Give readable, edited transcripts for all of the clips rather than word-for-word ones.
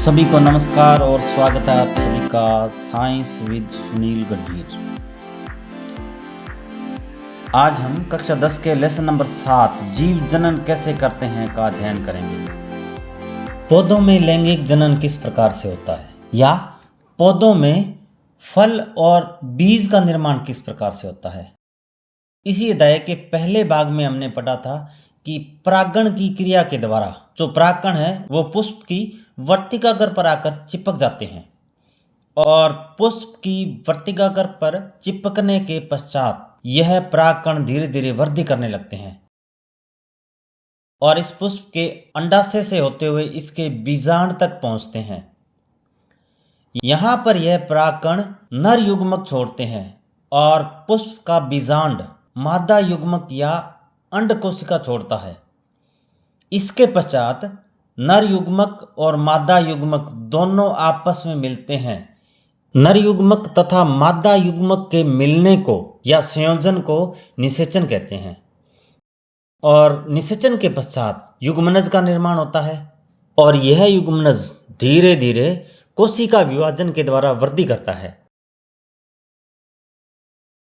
सभी को नमस्कार और स्वागत है आप सभी का साइंस विद सुनील गंभीर। आज हम कक्षा 10 के लेसन नंबर 7 जीव जनन कैसे करते हैं का अध्ययन करेंगे। पौधों में लैंगिक जनन किस प्रकार से होता है, या पौधों में फल और बीज का निर्माण किस प्रकार से होता है। इसी अध्याय के पहले भाग में हमने पढ़ा था कि परागण की क्रिया के द्वारा जो परागकण है वो पुष्प की वर्तिकाग्र पर आकर चिपक जाते हैं और पुष्प की वर्तिकाग्र पर चिपकने के पश्चात यह परागकण धीरे धीरे वृद्धि करने लगते हैं और इस पुष्प के अंडाशय से होते हुए इसके बीजांड तक पहुंचते हैं। यहाँ पर यह परागकण नर युग्मक छोड़ते हैं और पुष्प का बीजांड मादा युग्मक या अंड कोशिका छोड़ता है। इसके पश्चात नर युग्मक और मादा युग्मक दोनों आपस में मिलते हैं। नर युग्मक तथा मादा युग्मक के मिलने को या संयोजन को निषेचन कहते हैं और निषेचन के पश्चात युग्मनज का निर्माण होता है और यह युग्मनज धीरे धीरे कोशिका विभाजन के द्वारा वृद्धि करता है।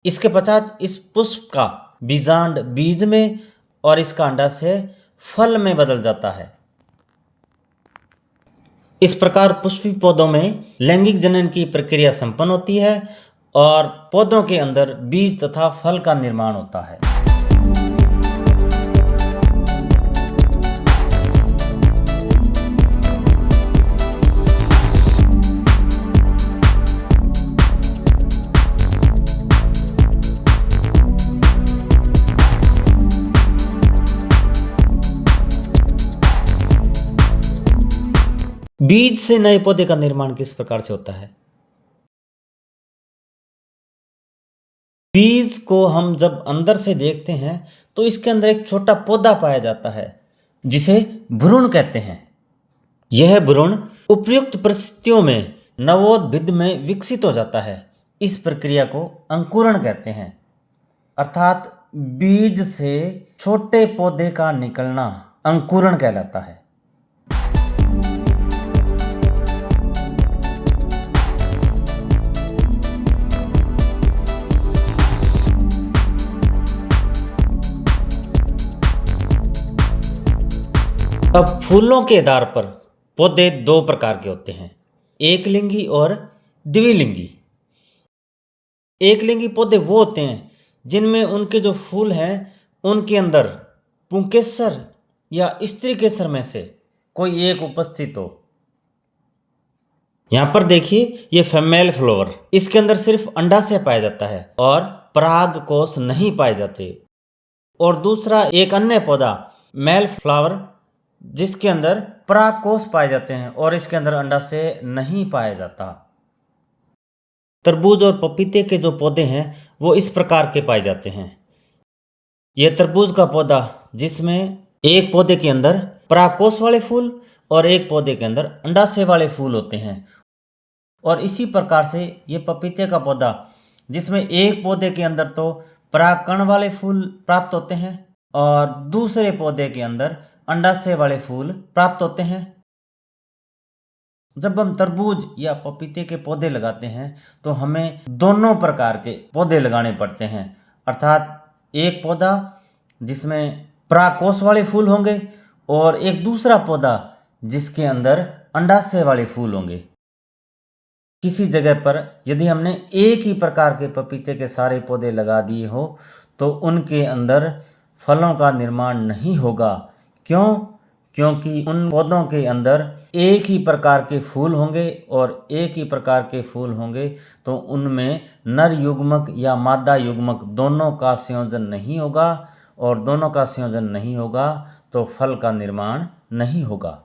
इसके पश्चात इस पुष्प का बीजांड बीज में और इसका अंडाशय फल में बदल जाता है। इस प्रकार पुष्पी पौधों में लैंगिक जनन की प्रक्रिया संपन्न होती है और पौधों के अंदर बीज तथा फल का निर्माण होता है। बीज से नए पौधे का निर्माण किस प्रकार से होता है। बीज को हम जब अंदर से देखते हैं तो इसके अंदर एक छोटा पौधा पाया जाता है जिसे भ्रूण कहते हैं। यह भ्रूण उपयुक्त परिस्थितियों में नवोद्भिद में विकसित हो जाता है। इस प्रक्रिया को अंकुरण कहते हैं, अर्थात बीज से छोटे पौधे का निकलना अंकुरण कहलाता है। अब फूलों के आधार पर पौधे दो प्रकार के होते हैं, एक लिंगी और द्विलिंगी। एक लिंगी पौधे वो होते हैं जिनमें उनके जो फूल हैं उनके अंदर पुंकेसर या स्त्री केसर में से कोई एक उपस्थित हो। यहां पर देखिए ये फीमेल फ्लावर, इसके अंदर सिर्फ अंडाशय पाया जाता है और परागकोश नहीं पाए जाते। और दूसरा एक अन्य पौधा मेल फ्लावर जिसके अंदर परागकोश पाए जाते हैं और इसके अंदर अंडाशय नहीं पाया जाता। तरबूज और पपीते के जो पौधे हैं वो इस प्रकार के पाए जाते हैं। यह तरबूज का पौधा जिसमें एक पौधे के अंदर परागकोश वाले फूल और एक पौधे के अंदर अंडाशय वाले फूल होते हैं। और इसी प्रकार से ये पपीते का पौधा जिसमें एक पौधे के अंदर तो परागकण वाले फूल प्राप्त होते हैं और दूसरे पौधे के अंदर अंडाशय वाले फूल प्राप्त होते हैं। जब हम तरबूज या पपीते के पौधे लगाते हैं तो हमें दोनों प्रकार के पौधे लगाने पड़ते हैं, अर्थात एक पौधा जिसमें परागकोश वाले फूल होंगे और एक दूसरा पौधा जिसके अंदर अंडाशय वाले फूल होंगे। किसी जगह पर यदि हमने एक ही प्रकार के पपीते के सारे पौधे लगा दिए हो तो उनके अंदर फलों का निर्माण नहीं होगा। क्यों? क्योंकि उन पौधों के अंदर एक ही प्रकार के फूल होंगे और एक ही प्रकार के फूल होंगे तो उनमें नर युग्मक या मादा युग्मक दोनों का संयोजन नहीं होगा और दोनों का संयोजन नहीं होगा तो फल का निर्माण नहीं होगा।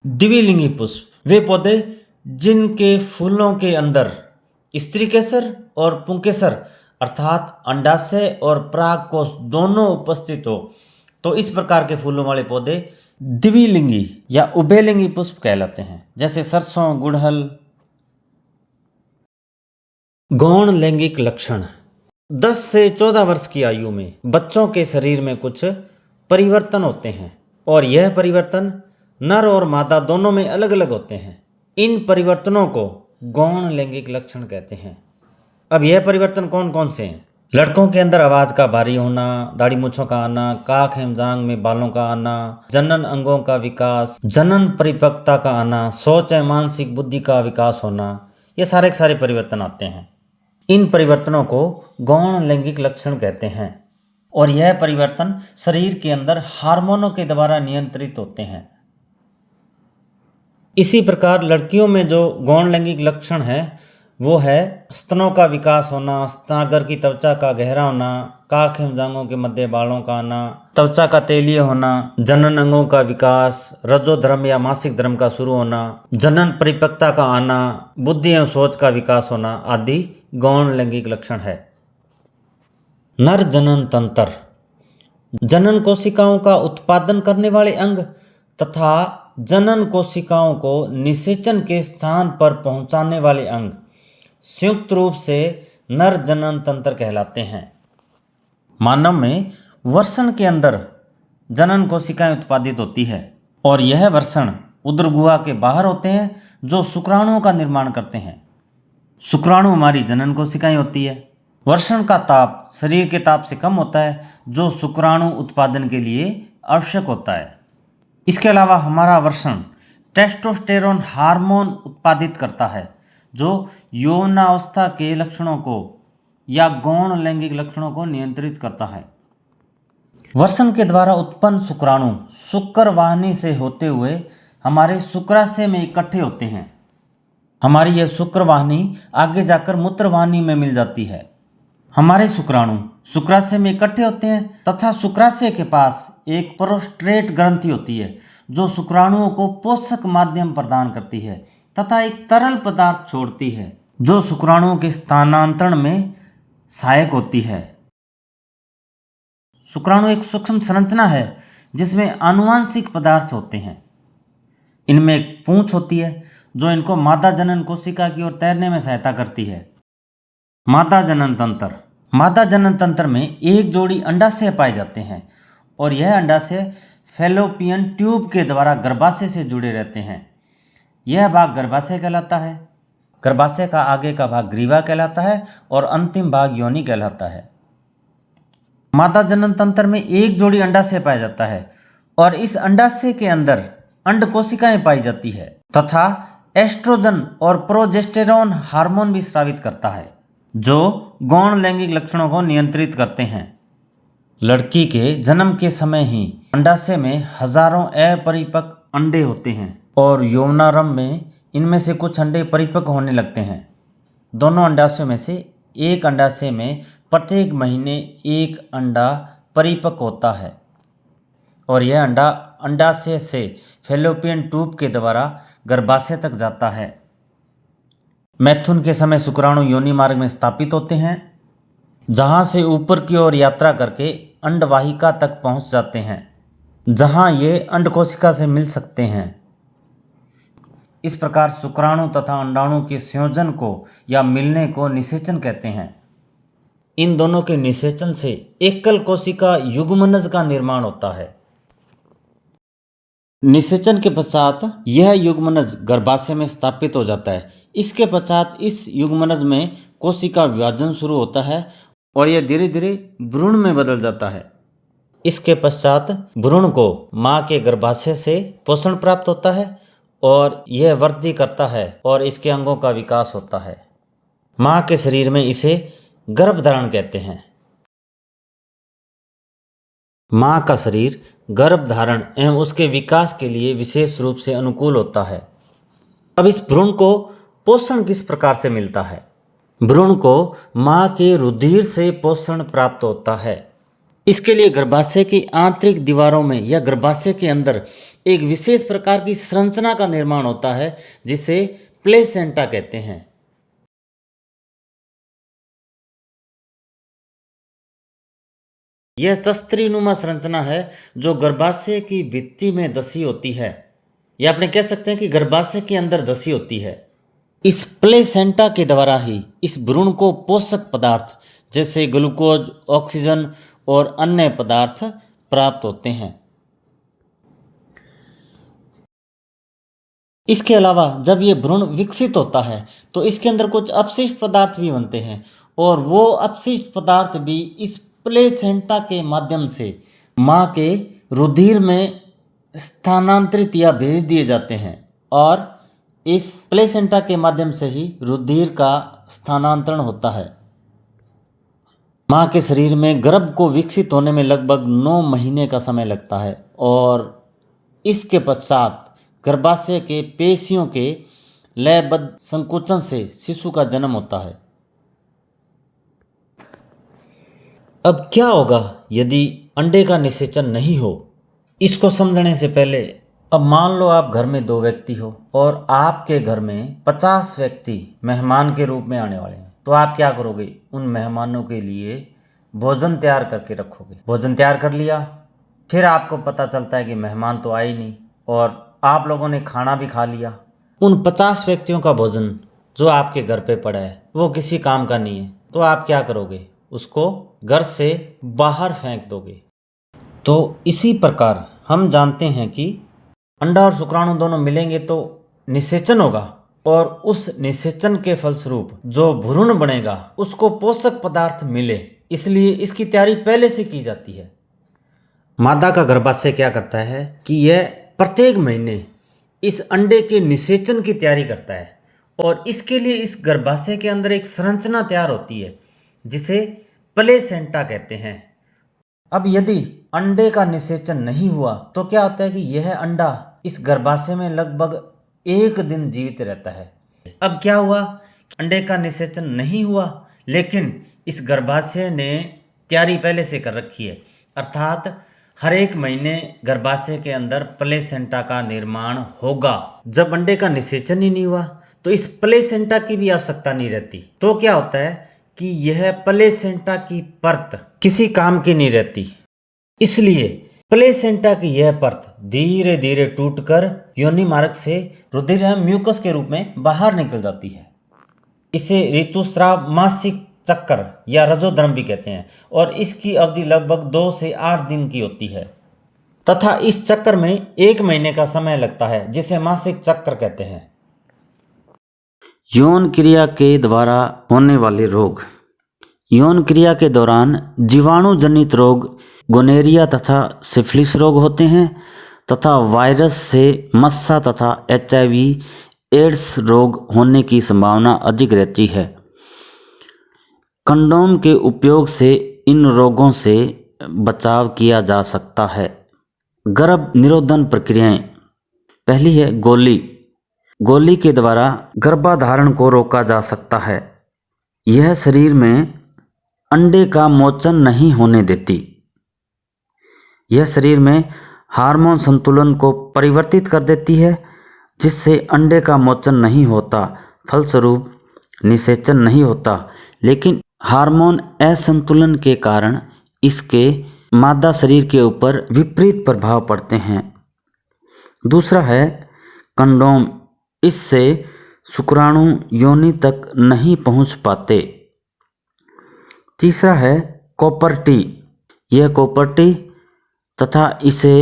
द्विलिंगी पुष्प वे पौधे जिनके फूलों के अंदर स्त्री केसर और पुंकेसर अर्थात अंडाशय और परागकोश दोनों उपस्थित हो, तो इस प्रकार के फूलों वाले पौधे द्विलिंगी या उभयलिंगी पुष्प कहलाते हैं, जैसे सरसों, गुड़हल। गौण लैंगिक लक्षण 10 से 14 वर्ष की आयु में बच्चों के शरीर में कुछ परिवर्तन होते हैं और यह परिवर्तन नर और मादा दोनों में अलग अलग होते हैं। इन परिवर्तनों को गौण लैंगिक लक्षण कहते हैं। अब यह परिवर्तन कौन कौन से हैं? लड़कों के अंदर आवाज का भारी होना, दाढ़ी मूंछों का आना, काख एवं जांघ में बालों का आना, जनन अंगों का विकास, जनन परिपक्वता का आना, सोच एवं मानसिक बुद्धि का विकास होना, ये सारे के सारे परिवर्तन आते हैं। इन परिवर्तनों को गौण लैंगिक लक्षण कहते हैं और यह परिवर्तन शरीर के अंदर हार्मोनों के द्वारा नियंत्रित होते हैं। इसी प्रकार लड़कियों में जो गौण लैंगिक लक्षण है वो है स्तनों का विकास होना, स्तनागर की त्वचा का गहरा होना, काख एवं जांघों के मध्य बालों का आना, त्वचा का तेलीय होना, जनन अंगों का विकास, रजोधर्म या मासिक धर्म का शुरू होना, जनन परिपक्वता का आना, बुद्धि एवं सोच का विकास होना आदि गौण लैंगिक लक्षण है। नर जनन तंत्र, जनन कोशिकाओं का उत्पादन करने वाले अंग तथा जनन कोशिकाओं को निषेचन के स्थान पर पहुंचाने वाले अंग संयुक्त रूप से नर जनन तंत्र कहलाते हैं। मानव में वृषण के अंदर जनन कोशिकाएं उत्पादित होती है और यह वृषण उदर गुहा के बाहर होते हैं जो शुक्राणुओं का निर्माण करते हैं। शुक्राणु हमारी जनन कोशिकाएं होती है। वृषण का ताप शरीर के ताप से कम होता है जो शुक्राणु उत्पादन के लिए आवश्यक होता है। इसके अलावा हमारा वृषण टेस्टोस्टेरोन हार्मोन उत्पादित करता है जो यौवनावस्था के लक्षणों को या गौण लैंगिक लक्षणों को नियंत्रित करता है। वृषण के द्वारा उत्पन्न शुक्राणु शुक्र वाहिनी से होते हुए हमारे शुक्राशय में इकट्ठे होते हैं। हमारी यह शुक्र वाहिनी आगे जाकर मूत्र वाहिनी में मिल जाती है। हमारे शुक्राणु शुक्राशय में इकट्ठे होते हैं तथा शुक्राशय के पास एक प्रोस्टेट ग्रंथि होती है जो शुक्राणुओं को पोषक माध्यम प्रदान करती है तथा एक तरल पदार्थ छोड़ती है जो शुक्राणुओं के स्थानांतरण में सहायक होती है। शुक्राणु एक सूक्ष्म संरचना है जिसमें आनुवांशिक पदार्थ होते हैं। इनमें एक पूंछ होती है जो इनको मादा जनन कोशिका की ओर तैरने में सहायता करती है। मादा जनन तंत्र, मादा जनन तंत्र में एक जोड़ी अंडाशय पाए जाते हैं और यह अंडाशय फैलोपियन ट्यूब के द्वारा गर्भाशय से जुड़े रहते हैं। यह भाग गर्भाशय कहलाता है। गर्भाशय का आगे का भाग ग्रीवा कहलाता है और अंतिम भाग योनि कहलाता है। मादा जनन तंत्र में एक जोड़ी अंडाशय पाया जाता है और इस अंडाशय के अंदर अंड कोशिकाएं पाई जाती है तथा एस्ट्रोजन और प्रोजेस्टेरोन हार्मोन भी स्रावित करता है जो गौण लैंगिक लक्षणों को नियंत्रित करते हैं। लड़की के जन्म के समय ही अंडाशय में हजारों अपरिपक्व अंडे होते हैं और यौवनारंभ में इनमें से कुछ अंडे परिपक्व होने लगते हैं। दोनों अंडाशयों में से एक अंडाशय में प्रत्येक महीने एक अंडा परिपक्व होता है और यह अंडा अंडाशय से फैलोपियन ट्यूब के द्वारा गर्भाशय तक जाता है। मैथुन के समय शुक्राणु योनि मार्ग में स्थापित होते हैं जहां से ऊपर की ओर यात्रा करके अंडवाहिका तक पहुंच जाते हैं जहां ये अंड कोशिका से मिल सकते हैं। इस प्रकार शुक्राणु तथा अंडाणु के संयोजन को या मिलने को निषेचन कहते हैं। इन दोनों के निषेचन से एकल कोशिका युग्मनज का निर्माण होता है। निषेचन के पश्चात यह युग्मनज गर्भाशय में स्थापित हो जाता है। इसके पश्चात इस युग्मनज में कोशिका विभाजन शुरू होता है और यह धीरे धीरे भ्रूण में बदल जाता है। इसके पश्चात भ्रूण को मां के गर्भाशय से पोषण प्राप्त होता है और यह वृद्धि करता है और इसके अंगों का विकास होता है। मां के शरीर में इसे गर्भधारण कहते हैं। मां का शरीर गर्भधारण एवं उसके विकास के लिए विशेष रूप से अनुकूल होता है। अब इस भ्रूण को पोषण किस प्रकार से मिलता है? भ्रूण को मां के रुधिर से पोषण प्राप्त होता है। इसके लिए गर्भाशय की आंतरिक दीवारों में या गर्भाशय के अंदर एक विशेष प्रकार की संरचना का निर्माण होता है जिसे प्लेसेंटा कहते हैं। यह तस्त्रीनुमा संरचना है जो गर्भाशय की भित्ति में धसी होती है या अपने कह सकते हैं कि गर्भाशय के अंदर धसी होती है। इस प्लेसेंटा के द्वारा ही इस भ्रूण को पोषक पदार्थ जैसे ग्लूकोज, ऑक्सीजन और अन्य पदार्थ प्राप्त होते हैं। इसके अलावा जब ये भ्रूण विकसित होता है तो इसके अंदर कुछ अपशिष्ट पदार्थ भी बनते हैं और वो अपशिष्ट पदार्थ भी इस प्लेसेंटा के माध्यम से माँ के रुधिर में स्थानांतरित या भेज दिए जाते हैं और इस प्लेसेंटा के माध्यम से ही रुधिर का स्थानांतरण होता है। माँ के शरीर में गर्भ को विकसित होने में लगभग 9 महीने का समय लगता है और इसके पश्चात गर्भाशय के पेशियों के लयबद्ध संकुचन से शिशु का जन्म होता है। अब क्या होगा यदि अंडे का निषेचन नहीं हो? इसको समझने से पहले अब मान लो आप घर में 2 व्यक्ति हो और आपके घर में 50 व्यक्ति मेहमान के रूप में आने वाले हैं, तो आप क्या करोगे? उन मेहमानों के लिए भोजन तैयार करके रखोगे। भोजन तैयार कर लिया, फिर आपको पता चलता है कि मेहमान तो आए नहीं और आप लोगों ने खाना भी खा लिया। उन 50 व्यक्तियों का भोजन जो आपके घर पे पड़ा है वो किसी काम का नहीं है, तो आप क्या करोगे? उसको घर से बाहर फेंक दोगे। तो इसी प्रकार हम जानते हैं कि अंडा और शुक्राणु दोनों मिलेंगे तो निषेचन होगा और उस निषेचन के फलस्वरूप जो भ्रूण बनेगा उसको पोषक पदार्थ मिले, इसलिए इसकी तैयारी पहले से की जाती है। मादा का गर्भाशय क्या करता है कि यह प्रत्येक महीने इस अंडे के निषेचन की तैयारी करता है और इसके लिए इस गर्भाशय के अंदर एक संरचना तैयार होती है जिसे प्लेसेंटा कहते हैं। अब यदि अंडे का निषेचन नहीं हुआ तो क्या होता है कि यह अंडा इस गर्भाशय में लगभग 1 दिन जीवित रहता है। अब क्या हुआ कि अंडे का निषेचन नहीं हुआ लेकिन इस गर्भाशय ने तैयारी पहले से कर रखी है, अर्थात हर 1 महीने गर्भाशय के अंदर प्लेसेंटा का निर्माण होगा। जब अंडे का निषेचन ही नहीं हुआ तो इस प्लेसेंटा की भी आवश्यकता नहीं रहती, तो क्या होता है कि यह प्लेसेंटा की परत किसी काम की नहीं रहती, इसलिए प्लेसेंटा की यह परत धीरे धीरे टूटकर योनि मार्ग से रुधिर एवं म्यूकस के रूप में बाहर निकल जाती है। इसे ऋतुस्राव मासिक चक्कर या रजोधर्म भी कहते हैं और इसकी अवधि लगभग 2 से 8 दिन की होती है तथा इस चक्कर में 1 महीने का समय लगता है जिसे मासिक चक्र कहते हैं। यौन क्रिया के द्वारा होने वाले रोग। यौन क्रिया के दौरान जीवाणु जनित रोग गोनेरिया तथा सिफिलिस रोग होते हैं तथा वायरस से मस्सा तथा HIV एड्स रोग होने की संभावना अधिक रहती है। कंडोम के उपयोग से इन रोगों से बचाव किया जा सकता है। गर्भ निरोधन प्रक्रियाएं। पहली है गोली। गोली के द्वारा गर्भाधारण को रोका जा सकता है। यह शरीर में अंडे का मोचन नहीं होने देती। यह शरीर में हार्मोन संतुलन को परिवर्तित कर देती है जिससे अंडे का मोचन नहीं होता, फलस्वरूप निषेचन नहीं होता, लेकिन हार्मोन असंतुलन के कारण इसके मादा शरीर के ऊपर विपरीत प्रभाव पड़ते हैं। दूसरा है कंडोम। इससे शुक्राणु योनि तक नहीं पहुंच पाते। तीसरा है कॉपर टी। यह कॉपर टी तथा इसे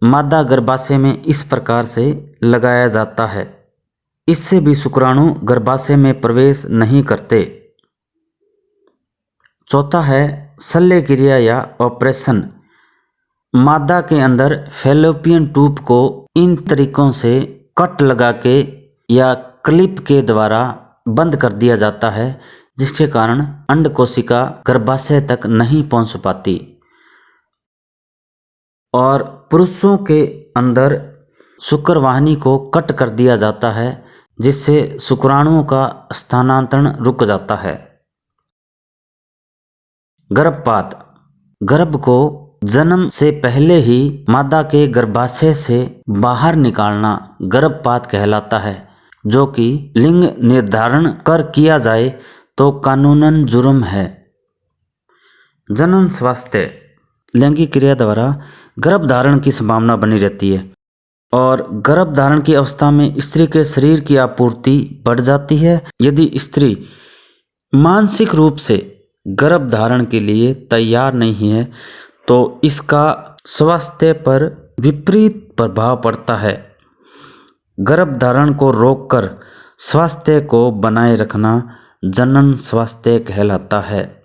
मादा गर्भाशय में इस प्रकार से लगाया जाता है, इससे भी शुक्राणु गर्भाशय में प्रवेश नहीं करते। चौथा है शल्य क्रिया या ऑपरेशन। मादा के अंदर फैलोपियन ट्यूब को इन तरीकों से कट लगा के या क्लिप के द्वारा बंद कर दिया जाता है जिसके कारण अंड कोशिका गर्भाशय तक नहीं पहुंच पाती। और पुरुषों के अंदर शुक्रवाहिनी को कट कर दिया जाता है जिससे शुक्राणुओं का स्थानांतरण रुक जाता है। गर्भपात। गर्भ को जन्म से पहले ही मादा के गर्भाशय से बाहर निकालना गर्भपात कहलाता है, जो कि लिंग निर्धारण कर किया जाए तो कानूनन जुर्म है। जनन स्वास्थ्य। लैंगिक क्रिया द्वारा गर्भधारण की संभावना बनी रहती है और गर्भधारण की अवस्था में स्त्री के शरीर की आपूर्ति बढ़ जाती है। यदि स्त्री मानसिक रूप से गर्भधारण के लिए तैयार नहीं है तो इसका स्वास्थ्य पर विपरीत प्रभाव पड़ता है। गर्भधारण को रोककर स्वास्थ्य को बनाए रखना जनन स्वास्थ्य कहलाता है।